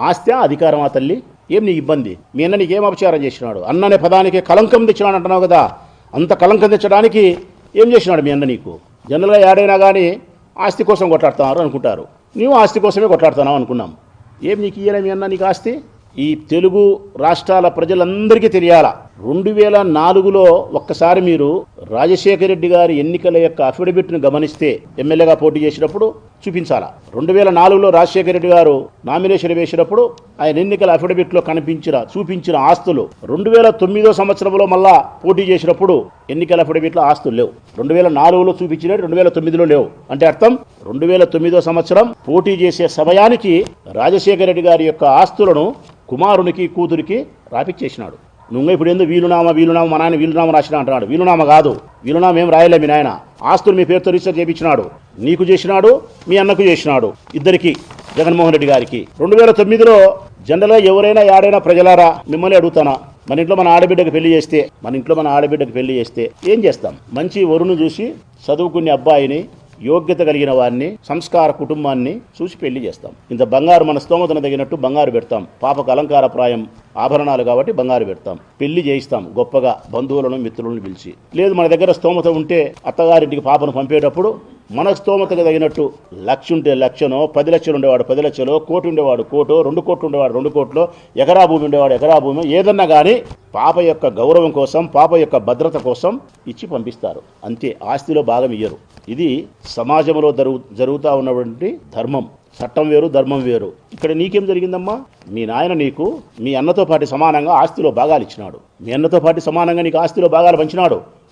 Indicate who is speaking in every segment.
Speaker 1: ఆస్తి అధికారం ఆ తల్లి ఏం నీ ఇబ్బంది? మీ అన్న నీకేం అపచారం చేసినాడు? అన్న అనే పదానికి కలంకం తెచ్చినాడు అంటున్నావు కదా, అంత కలంకం తెచ్చడానికి ఏం చేసినాడు మీ అన్న నీకు? జనరల్గా ఏడైనా కానీ ఆస్తి కోసం కొట్లాడుతున్నారు అనుకుంటారు, నీవు ఆస్తి కోసమే కొట్లాడుతున్నావు అనుకున్నాం. ఏం నీకు ఇయ్యలే మీ అన్న నీకు ఆస్తి? ఈ తెలుగు రాష్ట్రాల ప్రజలందరికీ తెలియాలా. 2004లో ఒక్కసారి మీరు రాజశేఖర రెడ్డి గారి ఎన్నికల యొక్క అఫిడవిట్ను గమనిస్తే, ఎమ్మెల్యేగా పోటీ చేసినప్పుడు చూపించాలా. 2004లో రాజశేఖర రెడ్డి గారు నామినేషన్ వేసినప్పుడు ఆయన ఎన్నికల అఫిడవిట్లో చూపించిన ఆస్తులు 2009 సంవత్సరంలో మళ్ళా పోటీ చేసినప్పుడు ఎన్నికల అఫిడవిట్లో ఆస్తులు లేవు. 2004లో చూపించినట్టు 2009లో లేవు. అంటే అర్థం 2009 సంవత్సరం పోటీ చేసే సమయానికి రాజశేఖర రెడ్డి గారి యొక్క ఆస్తులను కుమారునికి కూతురికి రాపిచ్చేసినాడు. నువ్వు ఇప్పుడు ఎందుకు వీలునామా మా నాయన వీలునామా రాసిన అంటున్నాడు. వీలునామా కాదు, వీలునామా ఏం రాయలే. మీ నాయన ఆస్తులు మీ పేరుతో రిజిస్టర్ చేయించినాడు. నీకు చేసినాడు, మీ అన్నకు చేసినాడు, ఇద్దరికి, జగన్మోహన్ రెడ్డి గారికి. 2009లో జనరల్గా ఎవరైనా ఏడైనా ప్రజలారా మిమ్మల్ని అడుగుతానా, మన ఇంట్లో మన ఆడబిడ్డకు పెళ్లి చేస్తే ఏం చేస్తాం? మంచి వరును చూసి చదువుకునే అబ్బాయిని, యోగ్యత కలిగిన వారిని, సంస్కార కుటుంబాన్ని చూసి పెళ్లి చేస్తాం. ఇంత బంగారు మన స్తోమతను తగినట్టు బంగారు పెడతాం. పాపకు అలంకారప్రాయం ఆభరణాలు కాబట్టి బంగారు పెడతాం. పెళ్లి చేయిస్తాం గొప్పగా, బంధువులను మిత్రులను పిలిచి. లేదు మన దగ్గర స్తోమత ఉంటే అత్తగారింటికి పాపను పంపేటప్పుడు మన స్తోమతకు తగినట్టు 1,00,000 ఉంటే 1,00,000, 10 లక్షలు ఉండేవాడు 10 లక్షలు, కోటి ఉండేవాడు కోటో, 2 కోట్లు ఉండేవాడు 2 కోట్లు, ఎకరా భూమి ఉండేవాడు ఎకరా భూమి, ఏదన్నా కానీ పాప యొక్క గౌరవం కోసం, పాప యొక్క భద్రత కోసం ఇచ్చి పంపిస్తారు. అంతే, ఆస్తిలో భాగం ఇయ్యరు. ఇది సమాజంలో జరుగుతూ ఉన్నటువంటి ధర్మం. చట్టం వేరు, ధర్మం వేరు. ఇక్కడ నీకేం జరిగిందమ్మా? మీ నాయన నీకు మీ అన్నతో పాటు సమానంగా ఆస్తిలో భాగాలు ఇచ్చినాడు. మీ అన్నతో పాటు సమానంగా నీకు ఆస్తిలో భాగాలు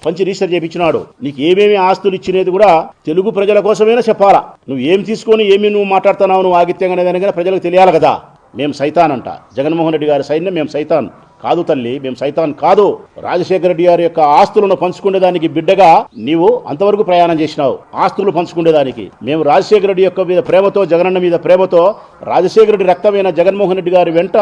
Speaker 1: పంచి రిజిస్టర్ చేయించినాడు. నీకు ఏమేమి ఆస్తులు ఇచ్చినది కూడా తెలుగు ప్రజల కోసమైనా చెప్పాలా. నువ్వు ఏం తీసుకొని నువ్వు మాట్లాడుతున్నావు, నువ్వు ఆగిత్యంగానే దానికైనా ప్రజలకు తెలియాలి కదా. మేము సైతాన్ అంట, జగన్మోహన్ రెడ్డి గారి సైన్యం మేము సైతాన్ కాదు తల్లి, మేము సైతాన్ కాదు. రాజశేఖర రెడ్డి గారి యొక్క ఆస్తులను పంచుకునేదానికి బిడ్డగా నీవు అంతవరకు ప్రయాణం చేసినావు. ఆస్తులు పంచుకునేదానికి మేము రాజశేఖర రెడ్డి యొక్క మీద ప్రేమతో, జగనన్న మీద ప్రేమతో, రాజశేఖర రెడ్డి రక్తమైన జగన్మోహన్ రెడ్డి గారి వెంట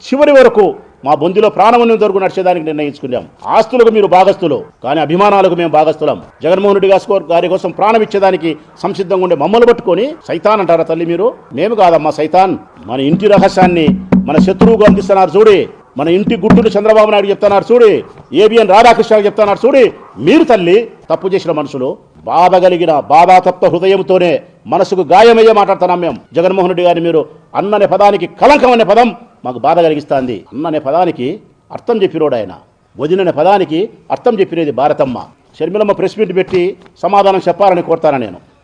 Speaker 1: చివరి వరకు మా బొందిలో ప్రాణముని వరకు నడిచేదానికి నిర్ణయించుకున్నాం. ఆస్తులకు మీరు భాగస్తులు, కానీ అభిమానాలకు మేము భాగస్తులం. జగన్మోహన్ రెడ్డి గారి కోసం ప్రాణం ఇచ్చేదానికి సంసిద్ధంగా ఉండే మమ్మల్ని పట్టుకొని సైతాన్ అంటారా తల్లి మీరు? మేము కాదమ్మా సైతాన్. మన ఇంటి రహస్యాన్ని మన శత్రువుకు అందిస్తున్నారు చూడి, మన ఇంటి గుట్టును చంద్రబాబు నాయుడు చెప్తున్నారు చూడి, ఏబిఎన్ రాధాకృష్ణ చెప్తున్నారు చూడి. మీరు తల్లి తప్పు చేసిన మనుషులు, బాధ కలిగిన బాధాతప్త హృదయంతోనే మనసుకు గాయమయ్యే మాట్లాడుతున్నాం మేము. జగన్మోహన్ రెడ్డి గారిని మీరు అన్ననే పదానికి కలంకం అనే పదం మాకు బాధ కలిగిస్తుంది. అన్ననే పదానికి అర్థం చెప్పినోడు ఆయన, వదిననే పదానికి అర్థం చెప్పినది భారతమ్మ. షర్మిలమ్మ ప్రెస్ మీట్ పెట్టి సమాధానం చెప్పాలని కోరుతాను నేను.